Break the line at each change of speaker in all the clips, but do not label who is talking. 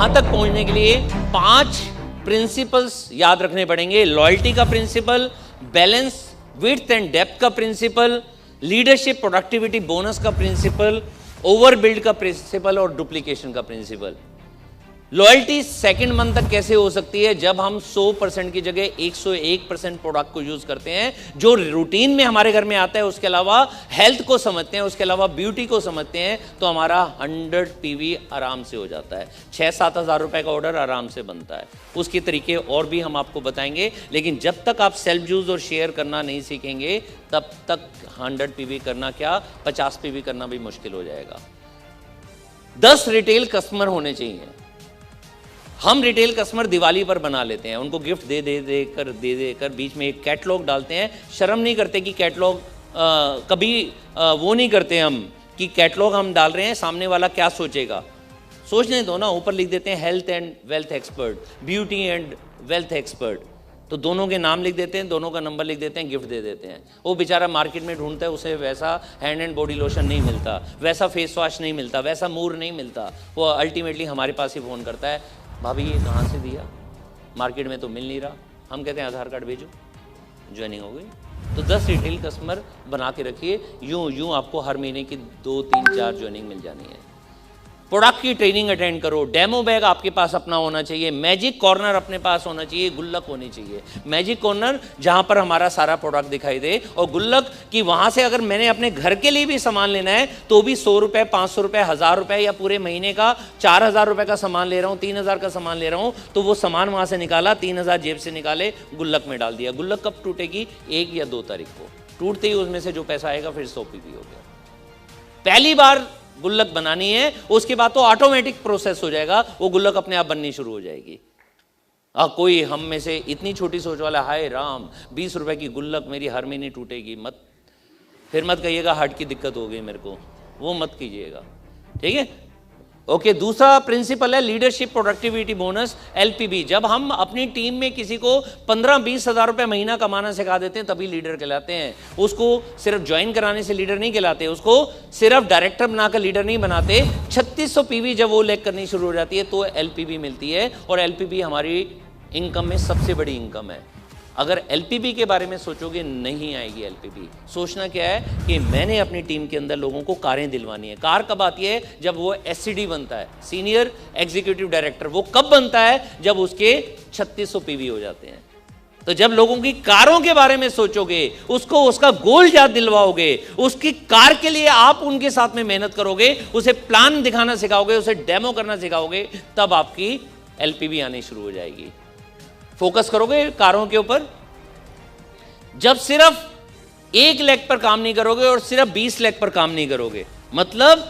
वहां तक पहुंचने के लिए 5 प्रिंसिपल्स याद रखने पड़ेंगे। लॉयल्टी का principle, balance, width and depth का प्रिंसिपल, लीडरशिप प्रोडक्टिविटी बोनस का प्रिंसिपल, ओवरबिल्ड का प्रिंसिपल और डुप्लीकेशन का प्रिंसिपल। लॉयल्टी सेकंड मंथ तक कैसे हो सकती है? जब हम 100% की जगह 101% प्रोडक्ट को यूज करते हैं, जो रूटीन में हमारे घर में आता है, उसके अलावा हेल्थ को समझते हैं, उसके अलावा ब्यूटी को समझते हैं, तो हमारा 100 पीवी आराम से हो जाता है। 6-7 हज़ार रुपए का ऑर्डर आराम से बनता है। उसके तरीके और भी हम आपको बताएंगे, लेकिन जब तक आप सेल्फ यूज और शेयर करना नहीं सीखेंगे, तब तक 100 पीवी करना क्या, 50 पीवी करना भी मुश्किल हो जाएगा। 10 रिटेल कस्टमर होने चाहिए। हम रिटेल कस्टमर दिवाली पर बना लेते हैं, उनको गिफ्ट दे कर बीच में एक कैटलॉग डालते हैं। शर्म नहीं करते कि कैटलॉग कभी वो नहीं करते हम कि कैटलॉग हम डाल रहे हैं, सामने वाला क्या सोचेगा। सोचने दो ना। ऊपर लिख देते हैं health and wealth expert, beauty and wealth expert, तो दोनों के नाम लिख देते हैं, दोनों का नंबर लिख देते हैं, गिफ्ट दे देते हैं। वो बेचारा मार्केट में ढूंढता है, उसे वैसा हैंड एंड बॉडी लोशन नहीं मिलता, वैसा फेस वॉश नहीं मिलता, वैसा मूर नहीं मिलता। वो अल्टीमेटली हमारे पास ही फ़ोन करता है, भाभी ये कहाँ से दिया, मार्केट में तो मिल नहीं रहा। हम कहते हैं आधार कार्ड भेजो, ज्वाइनिंग हो गई। तो 10 रिटेल कस्टमर बना के रखिए, यूं आपको हर महीने की 2, 3, 4 ज्वाइनिंग मिल जानी है। प्रोडक्ट की ट्रेनिंग अटेंड करो। डेमो बैग आपके पास अपना होना चाहिए। मैजिक कॉर्नर अपने पास होना चाहिए। गुल्लक होनी चाहिए। मैजिक कॉर्नर जहां पर हमारा सारा प्रोडक्ट दिखाई दे, और गुल्लक कि वहां से अगर मैंने अपने घर के लिए भी सामान लेना है तो भी 100 रुपए, 500 रुपए, 1000 रुपए या पूरे महीने का 4000 रुपए का सामान ले रहा हूं, 3000 का सामान ले रहा हूं, तो वो सामान वहां से निकाला, 3000 जेब से निकाले, गुल्लक में डाल दिया। गुल्लक कब टूटेगी? 1 या 2 तारीख को। टूटते ही उसमें से जो पैसा आएगा फिर 100 पीवी हो गया। पहली बार गुल्लक बनानी है, उसके बाद तो ऑटोमेटिक प्रोसेस हो जाएगा, वो गुल्लक अपने आप बननी शुरू हो जाएगी। कोई हम में से इतनी छोटी सोच वाला, हाय राम 20 रुपए की गुल्लक मेरी हर महीने टूटेगी, मत, फिर मत कहिएगा हार्ट की दिक्कत हो गई मेरे को, वो मत कीजिएगा, ठीक है। ओके, दूसरा प्रिंसिपल है लीडरशिप प्रोडक्टिविटी बोनस, एलपीबी। जब हम अपनी टीम में किसी को 15-20 हज़ार रुपए महीना कमाना सिखा देते हैं, तभी लीडर कहलाते हैं। उसको सिर्फ ज्वाइन कराने से लीडर नहीं कहलाते, उसको सिर्फ डायरेक्टर बनाकर लीडर नहीं बनाते। 3600 पीवी जब वो लेग करनी शुरू हो जाती है तो एलपीबी मिलती है, और एलपीबी हमारी इनकम में सबसे बड़ी इनकम है। अगर एलपीबी के बारे में सोचोगे, नहीं आएगी एलपीबी। सोचना क्या है कि मैंने अपनी टीम के अंदर लोगों को कारें दिलवानी है। कार कब आती है? जब वो एससीडी बनता है, सीनियर एग्जीक्यूटिव डायरेक्टर। वो कब बनता है? जब उसके 3600 पीवी हो जाते हैं। तो जब लोगों की कारों के बारे में सोचोगे, उसको उसका गोल याद दिलवाओगे, उसकी कार के लिए आप उनके साथ में मेहनत करोगे, उसे प्लान दिखाना सिखाओगे, उसे डेमो करना सिखाओगे, तब आपकी एलपीबी आनी शुरू हो जाएगी। फोकस करोगे कारों के ऊपर। जब सिर्फ 1 लेग पर काम नहीं करोगे और सिर्फ 20 लेग पर काम नहीं करोगे, मतलब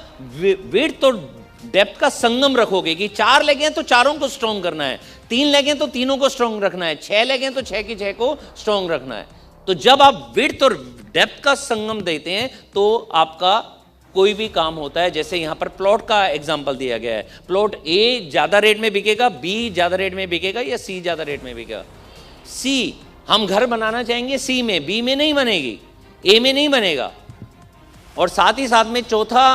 विड्थ और डेप्थ का संगम रखोगे कि 4 लेग हैं तो चारों को स्ट्रॉन्ग करना है, 3 लेग हैं तो तीनों को स्ट्रॉन्ग रखना है, 6 लेग हैं तो 6 की 6 को स्ट्रॉन्ग रखना है। तो जब आप विड्थ और डेप्थ का संगम देते हैं तो आपका कोई भी काम होता है। जैसे यहां पर प्लॉट का एग्जांपल दिया गया है, प्लॉट ए ज्यादा रेट में बिकेगा, बी ज्यादा रेट में बिकेगा या सी ज्यादा रेट में बिकेगा? सी। हम घर बनाना चाहेंगे सी में, बी में नहीं बनेगी, ए में नहीं बनेगा। और साथ ही साथ में चौथा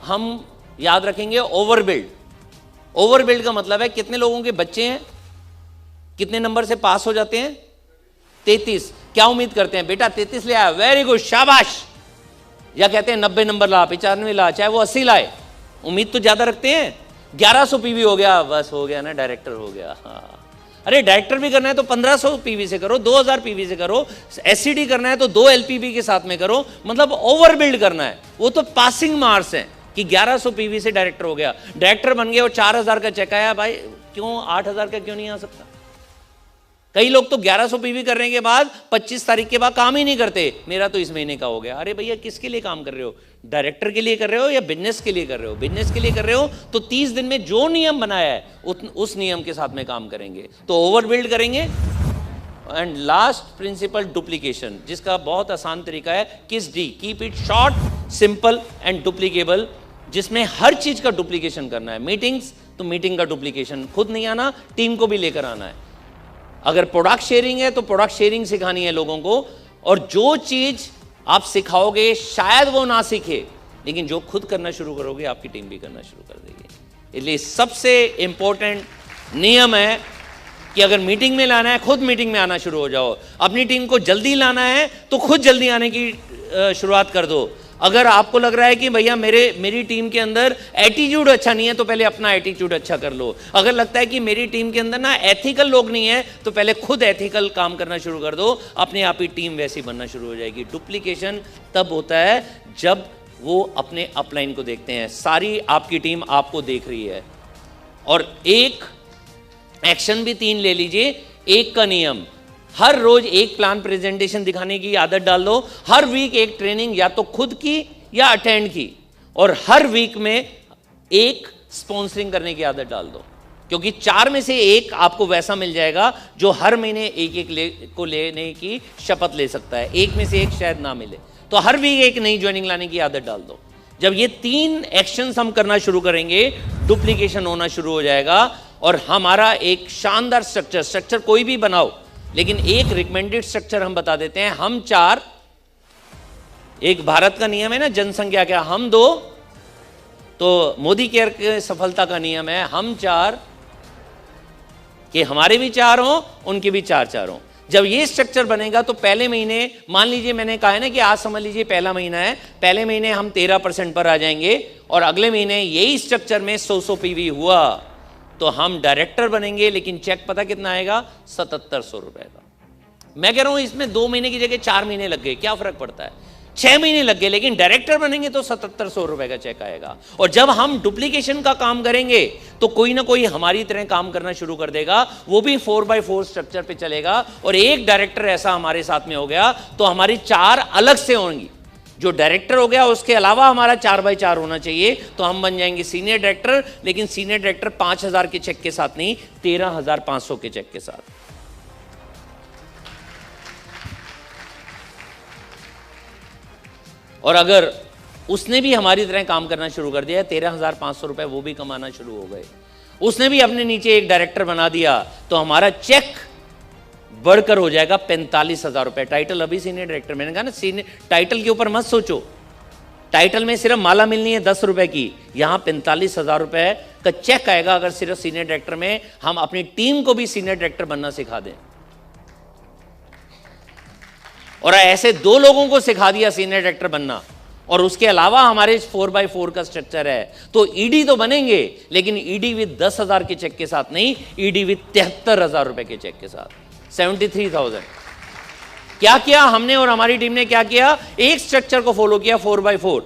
हम याद रखेंगे ओवरबिल्ड। ओवरबिल्ड का मतलब है कितने लोगों के बच्चे हैं, कितने नंबर से पास हो जाते हैं? 33। क्या उम्मीद करते हैं? बेटा 33 ले आया, वेरी गुड, शाबाश। या कहते हैं 90 नंबर ला, 95 ला, चाहे वो 80 लाए, उम्मीद तो ज्यादा रखते हैं। 1100 पीवी हो गया, बस हो गया ना, डायरेक्टर हो गया। हाँ, अरे डायरेक्टर भी करना है तो 1500 पीवी से करो, 2000 पीवी से करो। एससीडी करना है तो 2 एलपीबी के साथ में करो, मतलब ओवरबिल्ड करना है। वो तो पासिंग मार्क्स है कि 1100 पीवी से डायरेक्टर हो गया, डायरेक्टर बन गया और 4000 का चेक आया, भाई क्यों 8000 का क्यों नहीं आ सकता? कई लोग तो 1100 पीवी करने के बाद 25 तारीख के बाद काम ही नहीं करते, मेरा तो इस महीने का हो गया। अरे भैया किसके लिए काम कर रहे हो? डायरेक्टर के लिए कर रहे हो या बिजनेस के लिए कर रहे हो? बिजनेस के लिए कर रहे हो तो 30 दिन में जो नियम बनाया है उस नियम के साथ में काम करेंगे, तो ओवरबिल्ड करेंगे। एंड लास्ट प्रिंसिपल डुप्लीकेशन, जिसका बहुत आसान तरीका है किस D, keep it short, simple and duplicable, जिसमें हर चीज का डुप्लीकेशन करना है। मीटिंग्स तो मीटिंग का डुप्लीकेशन, खुद नहीं आना, टीम को भी लेकर आना है। अगर प्रोडक्ट शेयरिंग है तो प्रोडक्ट शेयरिंग सिखानी है लोगों को, और जो चीज आप सिखाओगे शायद वो ना सीखे, लेकिन जो खुद करना शुरू करोगे आपकी टीम भी करना शुरू कर देगी। इसलिए सबसे इंपॉर्टेंट नियम है कि अगर मीटिंग में लाना है, खुद मीटिंग में आना शुरू हो जाओ। अपनी टीम को जल्दी लाना है तो खुद जल्दी आने की शुरुआत कर दो। अगर आपको लग रहा है कि भैया मेरी टीम के अंदर एटीट्यूड अच्छा नहीं है, तो पहले अपना एटीट्यूड अच्छा कर लो। अगर लगता है कि मेरी टीम के अंदर ना एथिकल लोग नहीं है, तो पहले खुद एथिकल काम करना शुरू कर दो। अपने आप ही टीम वैसी बनना शुरू हो जाएगी। डुप्लीकेशन तब होता है जब वो अपने अपलाइन को देखते हैं। सारी आपकी टीम आपको देख रही है। और एक एक्शन भी 3 ले लीजिए। एक का नियम, हर रोज एक प्लान प्रेजेंटेशन दिखाने की आदत डाल दो। हर वीक एक ट्रेनिंग या तो खुद की या अटेंड की, और हर वीक में एक स्पॉन्सरिंग करने की आदत डाल दो। क्योंकि 4 में से एक आपको वैसा मिल जाएगा जो हर महीने एक को लेने की शपथ ले सकता है। एक में से एक शायद ना मिले, तो हर वीक एक नई ज्वाइनिंग लाने की आदत डाल दो। जब ये 3 एक्शंस हम करना शुरू करेंगे, डुप्लीकेशन होना शुरू हो जाएगा। और हमारा एक शानदार स्ट्रक्चर कोई भी बनाओ, लेकिन एक रिकमेंडेड स्ट्रक्चर हम बता देते हैं। हम 4, एक भारत का नियम है ना, जनसंख्या क्या, हम 2, तो मोदी केयर के सफलता का नियम है हम 4, कि हमारे भी 4 हों, उनके भी 4 हों। जब ये स्ट्रक्चर बनेगा तो पहले महीने, मान लीजिए मैंने कहा है ना कि आज समझ लीजिए पहला महीना है, पहले महीने हम 13% पर आ जाएंगे, और अगले महीने यही स्ट्रक्चर में 100 पीवी हुआ तो हम डायरेक्टर बनेंगे। लेकिन चेक पता कितना आएगा? 7700 रुपए का। मैं कह रहा हूं इसमें 2 महीने की जगह 4 महीने लग गए, क्या फर्क पड़ता है? 6 महीने लग गए, लेकिन डायरेक्टर बनेंगे तो 7700 रुपए का चेक आएगा। और जब हम डुप्लीकेशन का काम करेंगे तो कोई ना कोई हमारी तरह काम करना शुरू कर देगा, वो भी 4x4 स्ट्रक्चर पे चलेगा। और एक डायरेक्टर ऐसा हमारे साथ में हो गया तो हमारी 4 अलग से होंगी। जो डायरेक्टर हो गया उसके अलावा हमारा 4x4 होना चाहिए, तो हम बन जाएंगे सीनियर डायरेक्टर। लेकिन सीनियर डायरेक्टर 5000 के चेक के साथ नहीं, 13500 के चेक के साथ। और अगर उसने भी हमारी तरह काम करना शुरू कर दिया, 13500 रुपए वो भी कमाना शुरू हो गए, उसने भी अपने नीचे एक डायरेक्टर बना दिया, तो हमारा चेक बढ़कर हो जाएगा 45,000 रुपए। टाइटल अभी सीनियर डायरेक्टर, मैंने कहा ना सीनियर टाइटल के ऊपर मत सोचो। टाइटल में सिर्फ माला मिलनी है 10 रुपए की, यहां 45,000 रुपए का चेक आएगा अगर सिर्फ सीनियर डायरेक्टर में हम अपनी टीम को भी सीनियर डायरेक्टर बनना सिखा दें। और ऐसे 2 लोगों को सिखा दिया सीनियर डायरेक्टर बनना, और उसके अलावा हमारे 4x4 का स्ट्रक्चर है, तो ईडी तो बनेंगे, लेकिन ईडी विद 10,000 के चेक के साथ नहीं, ईडी विद 73,000 रुपए के चेक के साथ, 73,000। क्या किया हमने और हमारी टीम ने? क्या किया? एक स्ट्रक्चर को फॉलो किया 4x4।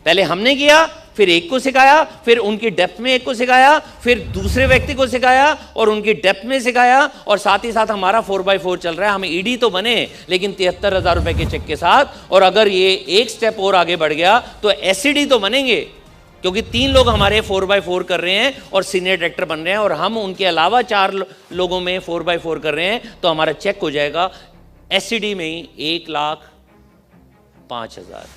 पहले हमने किया, फिर एक को सिखाया, फिर उनकी डेप्थ में एक को सिखाया, फिर दूसरे व्यक्ति को सिखाया और उनकी डेप्थ में सिखाया, और साथ ही साथ हमारा 4x4 चल रहा है। हम ईडी तो बने, लेकिन 73,000 रुपए के चेक के साथ। और अगर ये एक स्टेप और आगे बढ़ गया तो एससीडी तो बनेंगे, क्योंकि 3 लोग हमारे 4x4 कर रहे हैं और सीनियर डायरेक्टर बन रहे हैं, और हम उनके अलावा 4 लोगों में 4x4 कर रहे हैं, तो हमारा चेक हो जाएगा एससीडी में ही 1,05,000।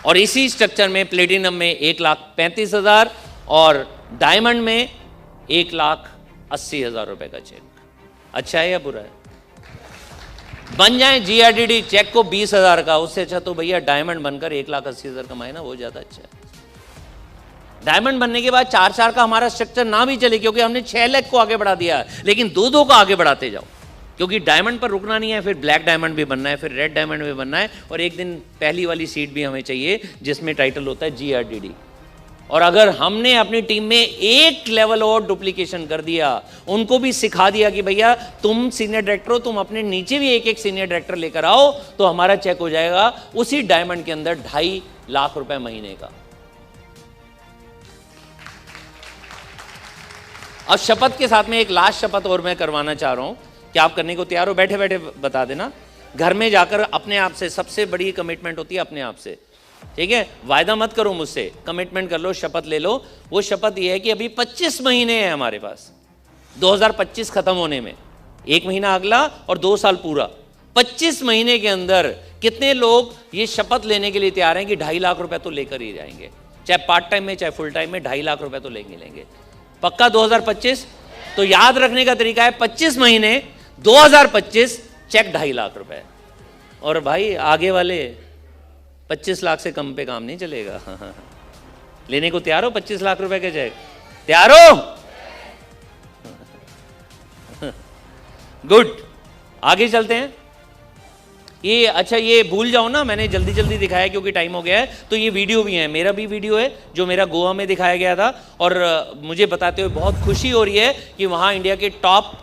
और इसी स्ट्रक्चर में प्लेटिनम में 1,35,000 और डायमंड में 1,80,000 रुपए का चेक। अच्छा है या बुरा है? बन जाए जीआरडीडी चेक को 20,000 का, उससे अच्छा तो भैया डायमंड बनकर 1,80,000 कमाए ना, वो ज्यादा अच्छा है। डायमंड बनने के बाद 4-4 का हमारा स्ट्रक्चर ना भी चले, क्योंकि हमने 6 लाख को आगे बढ़ा दिया, लेकिन 2-2 का आगे बढ़ाते जाओ, क्योंकि डायमंड पर रुकना नहीं है। फिर ब्लैक डायमंड भी बनना है, फिर रेड डायमंड भी बनना है, और एक दिन पहली वाली सीट भी हमें चाहिए जिसमें टाइटल होता है जीआरडीडी। और अगर हमने अपनी टीम में एक लेवल और डुप्लीकेशन कर दिया, उनको भी सिखा दिया कि भैया तुम सीनियर डायरेक्टर हो, तुम अपने नीचे भी एक सीनियर डायरेक्टर लेकर आओ, तो हमारा चेक हो जाएगा उसी डायमंड के अंदर 2.5 लाख रुपए महीने का। अब शपथ के साथ में एक लास्ट शपथ और मैं करवाना चाह रहा हूं, कि आप करने को तैयार हो? बैठे बैठे बता देना। घर में जाकर अपने आप से, सबसे बड़ी कमिटमेंट होती है अपने आप से, ठीक है? वायदा मत करो मुझसे, कमिटमेंट कर लो, शपथ ले लो। वो शपथ ये है कि अभी 25 महीने हैं हमारे पास, 2025 खत्म होने में, 1 महीना अगला और 2 साल पूरा। 25 महीने के अंदर कितने लोग ये शपथ लेने के लिए तैयार हैं कि 2.5 लाख रुपए तो लेकर ही जाएंगे, चाहे पार्ट टाइम में चाहे फुल टाइम में, 2.5 लाख रुपए तो लेंगे। पक्का 2025? तो याद रखने का तरीका है 25 महीने 2025, चेक 2.5 लाख रुपए। और भाई आगे वाले 25 लाख से कम पे काम नहीं चलेगा। लेने को तैयार हो 25 लाख रुपए के चेक? तैयार हो? गुड, आगे चलते हैं। ये अच्छा, ये भूल जाओ ना, मैंने जल्दी जल्दी दिखाया क्योंकि टाइम हो गया है। तो ये वीडियो भी है, मेरा भी वीडियो है जो मेरा गोवा में दिखाया गया था, और मुझे बताते हुए बहुत खुशी हो रही है कि वहाँ इंडिया के टॉप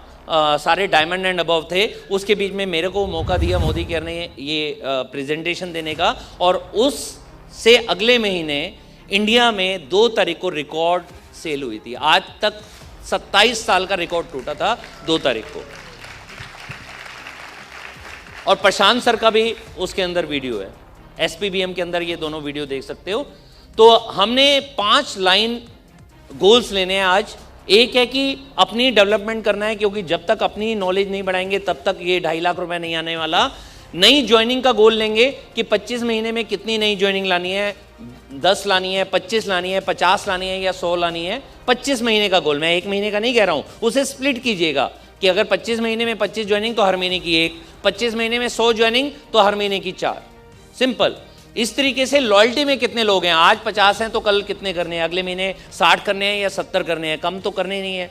सारे डायमंड एंड अबव थे। उसके बीच में मेरे को मौका दिया मोदी केयर ने ये प्रेजेंटेशन देने का, और उससे अगले महीने इंडिया में 2 तारीख को रिकॉर्ड सेल हुई थी। आज तक 27 साल का रिकॉर्ड टूटा था 2 तारीख को। और प्रशांत सर का भी उसके अंदर वीडियो है, SPBM के अंदर ये दोनों वीडियो देख सकते हो। तो हमने 5 लाइन गोल्स लेने हैं आज। एक है कि अपनी डेवलपमेंट करना है, क्योंकि जब तक अपनी नॉलेज नहीं बढ़ाएंगे तब तक ये 2.5 लाख रुपए नहीं आने वाला। नई ज्वाइनिंग का गोल लेंगे कि 25 महीने में कितनी नई ज्वाइनिंग लानी है, 10 लानी है, 25 लानी है, 50 लानी है या 100 लानी है। 25 महीने का गोल, मैं 1 महीने का नहीं कह रहा हूं, उसे स्प्लिट कीजिएगा कि अगर 25 महीने में 25 ज्वाइनिंग तो हर महीने की 1, 25 महीने में 100 ज्वाइनिंग तो हर महीने की 4। सिंपल। इस तरीके से लॉयल्टी में कितने लोग हैं, आज 50 हैं तो कल कितने करने हैं, अगले महीने 60 करने हैं या 70 करने हैं, कम तो करने नहीं है।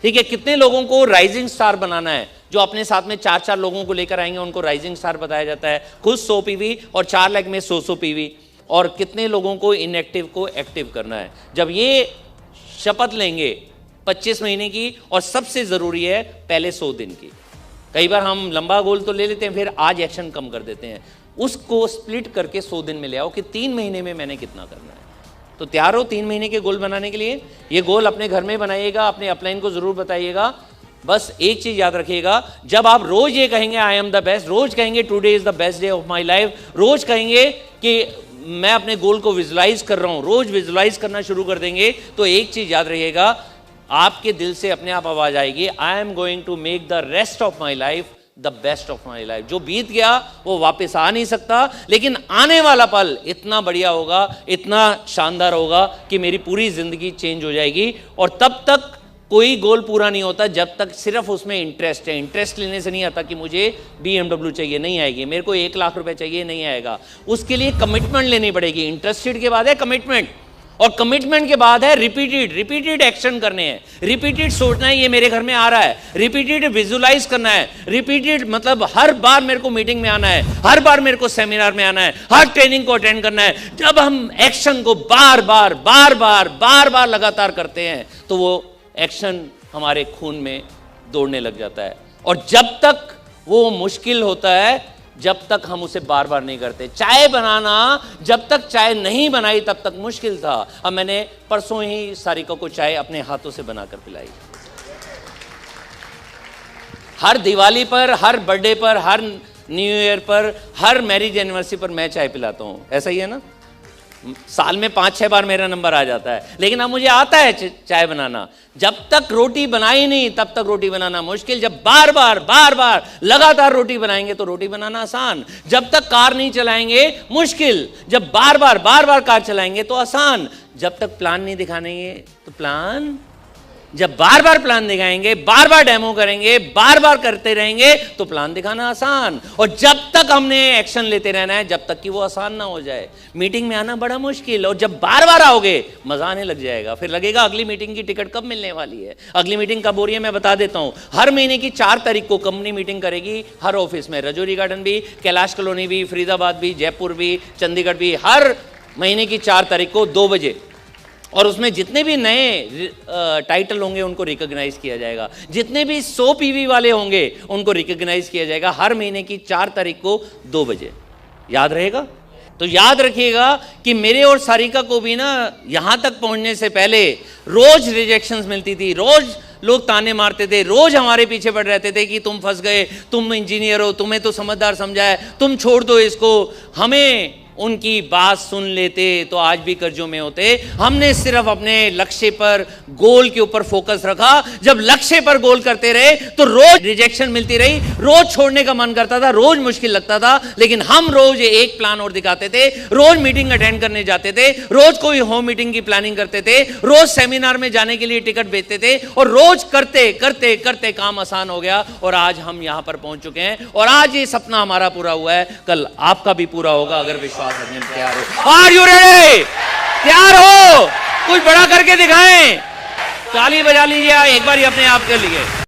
ठीक है, कितने लोगों को राइजिंग स्टार बनाना है, जो अपने साथ में 4-4 लोगों को लेकर आएंगे उनको राइजिंग स्टार बताया जाता है। खुद 100 PV और 4 लाख में 100 PV। और कितने लोगों को इनएक्टिव को एक्टिव करना है। जब ये शपथ लेंगे 25 महीने की, और सबसे ज़रूरी है पहले 100 दिन की। कई बार हम लंबा गोल तो ले लेते हैं, फिर आज एक्शन कम कर देते हैं। उसको स्प्लिट करके 100 दिन में ले आओ कि 3 महीने में मैंने कितना करना है। तो तैयार हो 3 महीने के गोल बनाने के लिए? ये गोल अपने घर में बनाइएगा, अपने अपलाइन को ज़रूर बताइएगा। बस एक चीज़ याद रखिएगा, जब आप रोज़ ये कहेंगे आई एम द बेस्ट, रोज़ कहेंगे today is the best day of my life, रोज़ कहेंगे कि मैं अपने गोल को विजुलाइज कर रहा हूँ, रोज़ विजुलाइज करना शुरू कर देंगे, तो एक चीज़ याद रखिएगा, आपके दिल से अपने आप आवाज़ आएगी, I am going to make the rest of my life the best of my life. जो बीत गया वो वापस आ नहीं सकता, लेकिन आने वाला पल इतना बढ़िया होगा, इतना शानदार होगा कि मेरी पूरी ज़िंदगी चेंज हो जाएगी। और तब तक कोई गोल पूरा नहीं होता जब तक सिर्फ उसमें इंटरेस्ट है। इंटरेस्ट लेने से नहीं आता कि मुझे BMW चाहिए, नहीं आएगी। मेरे को 1 लाख रुपए चाहिए, नहीं आएगा। उसके लिए कमिटमेंट लेनी पड़ेगी। इंटरेस्टेड के बाद है कमिटमेंट, और कमिटमेंट के बाद है रिपीटेड एक्शन करने हैं। रिपीटेड सोचना है ये मेरे घर में आ रहा है, रिपीटेड विजुलाइज करना है, रिपीटेड मतलब हर बार मेरे को मीटिंग में आना है, हर बार मेरे को सेमिनार में आना है, हर ट्रेनिंग को अटेंड करना है। जब हम एक्शन को बार बार लगातार करते हैं तो वो एक्शन हमारे खून में दौड़ने लग जाता है। और जब तक वो मुश्किल होता है, जब तक हम उसे बार बार नहीं करते। चाय बनाना, जब तक चाय नहीं बनाई तब तक मुश्किल था। अब मैंने परसों ही सारिका को चाय अपने हाथों से बनाकर पिलाई। हर दिवाली पर, हर बर्थडे पर, हर न्यू ईयर पर, हर मैरिज एनिवर्सरी पर मैं चाय पिलाता हूं। ऐसा ही है ना? साल में 5-6 बार मेरा नंबर आ जाता है, लेकिन अब मुझे आता है चाय बनाना। जब तक रोटी बनाई नहीं तब तक रोटी बनाना मुश्किल। जब बार बार लगातार रोटी बनाएंगे तो रोटी बनाना आसान। जब तक कार नहीं चलाएंगे मुश्किल, जब बार बार कार चलाएंगे तो आसान। जब तक प्लान नहीं दिखाएंगे तो प्लान, जब बार बार प्लान दिखाएंगे, बार बार डेमो करेंगे, बार बार करते रहेंगे तो प्लान दिखाना आसान। और जब तक हमने एक्शन लेते रहना है जब तक कि वो आसान ना हो जाए। मीटिंग में आना बड़ा मुश्किल, और जब बार बार आओगे मजा आने लग जाएगा। फिर लगेगा अगली मीटिंग की टिकट कब मिलने वाली है। अगली मीटिंग कब हो रही है मैं बता देता हूं। हर महीने की 4 तारीख को कंपनी मीटिंग करेगी हर ऑफिस में। रजौरी गार्डन भी, कैलाश कॉलोनी भी, फरीदाबाद भी, जयपुर भी, चंडीगढ़ भी, हर महीने की 4 तारीख को 2 बजे। और उसमें जितने भी नए टाइटल होंगे उनको रिकॉग्नाइज किया जाएगा, जितने भी 100 PV वाले होंगे उनको रिकॉग्नाइज किया जाएगा हर महीने की 4 तारीख को 2 बजे। याद रहेगा? तो याद रखिएगा कि मेरे और सारिका को भी ना यहां तक पहुंचने से पहले रोज रिजेक्शंस मिलती थी, रोज लोग ताने मारते थे, रोज हमारे पीछे पड़ रहते थे कि तुम फंस गए, तुम इंजीनियर हो, तुम्हें तो समझदार समझा है, तुम छोड़ दो इसको। हमें उनकी बात सुन लेते तो आज भी कर्जों में होते। हमने सिर्फ अपने लक्ष्य पर, गोल के ऊपर फोकस रखा। जब लक्ष्य पर गोल करते रहे तो रोज रिजेक्शन मिलती रही, रोज छोड़ने का मन करता था, रोज मुश्किल लगता था, लेकिन हम रोज एक प्लान और दिखाते थे, रोज मीटिंग अटेंड करने जाते थे, रोज कोई होम मीटिंग की प्लानिंग करते थे, रोज सेमिनार में जाने के लिए टिकट बेचते थे, और रोज करते करते करते काम आसान हो गया। और आज हम यहां पर पहुंच चुके हैं, और आज ये सपना हमारा पूरा हुआ है, कल आपका भी पूरा होगा अगर विश्वास आवाज रखने में तैयार हो? Are you ready? तैयार हो? कुछ बड़ा करके दिखाएं। ताली बजा लीजिए एक बार ही अपने आप के लिए।